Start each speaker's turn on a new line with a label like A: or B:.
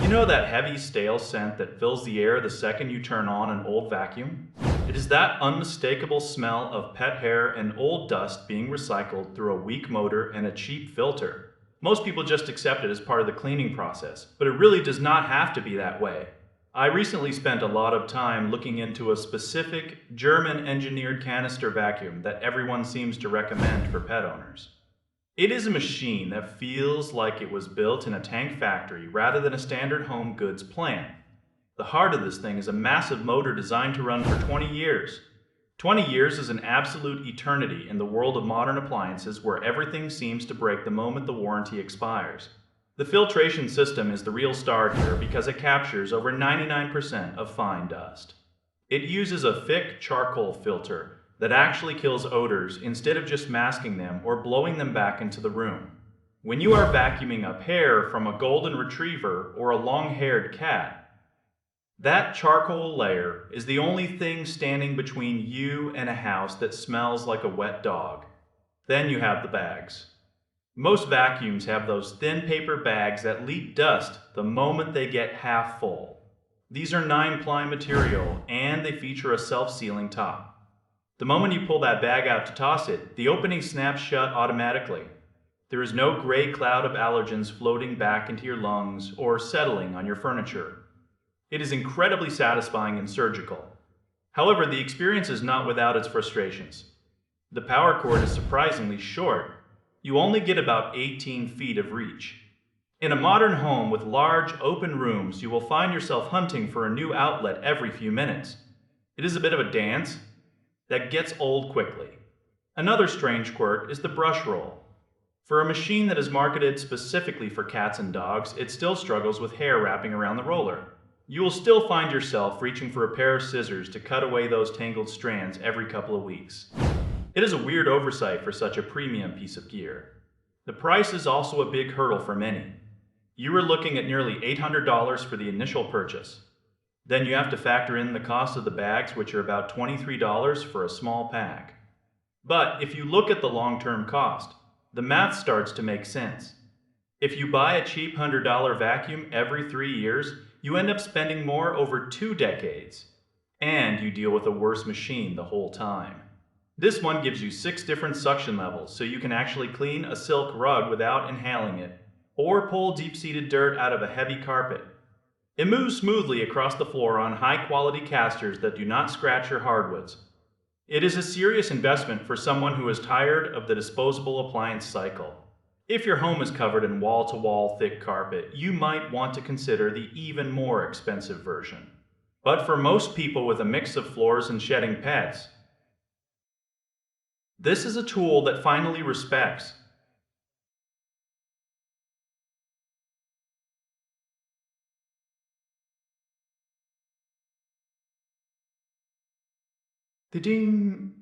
A: You know that heavy, stale scent that fills the air the second you turn on an old vacuum? It is that unmistakable smell of pet hair and old dust being recycled through a weak motor and a cheap filter. Most people just accept it as part of the cleaning process, but it really does not have to be that way. I recently spent a lot of time looking into a specific German engineered canister vacuum that everyone seems to recommend for pet owners. It is a machine that feels like it was built in a tank factory rather than a standard home goods plant. The heart of this thing is a massive motor designed to run for 20 years. 20 years is an absolute eternity in the world of modern appliances where everything seems to break the moment the warranty expires. The filtration system is the real star here because it captures over 99% of fine dust. It uses a thick charcoal filter that actually kills odors instead of just masking them or blowing them back into the room. When you are vacuuming up hair from a golden retriever or a long-haired cat, that charcoal layer is the only thing standing between you and a house that smells like a wet dog. Then you have the bags. Most vacuums have those thin paper bags that leak dust the moment they get half full. These are 9-ply material and they feature a self-sealing top. The moment you pull that bag out to toss it, the opening snaps shut automatically. There is no gray cloud of allergens floating back into your lungs or settling on your furniture. It is incredibly satisfying and surgical. However, the experience is not without its frustrations. The power cord is surprisingly short. You only get about 18 feet of reach. In a modern home with large, open rooms, you will find yourself hunting for a new outlet every few minutes. It is a bit of a dance that gets old quickly. Another strange quirk is the brush roll. For a machine that is marketed specifically for cats and dogs, it still struggles with hair wrapping around the roller. You will still find yourself reaching for a pair of scissors to cut away those tangled strands every couple of weeks. It is a weird oversight for such a premium piece of gear. The price is also a big hurdle for many. You are looking at nearly $800 for the initial purchase. Then you have to factor in the cost of the bags, which are about $23 for a small pack. But if you look at the long-term cost, the math starts to make sense. If you buy a cheap $100 vacuum every 3 years, you end up spending more over 2 decades. And you deal with a worse machine the whole time. This one gives you 6 different suction levels, so you can actually clean a silk rug without inhaling it, or pull deep-seated dirt out of a heavy carpet. It moves smoothly across the floor on high-quality casters that do not scratch your hardwoods. It is a serious investment for someone who is tired of the disposable appliance cycle. If your home is covered in wall-to-wall thick carpet, you might want to consider the even more expensive version. But for most people with a mix of floors and shedding pets, this is a tool that finally respects. Ding!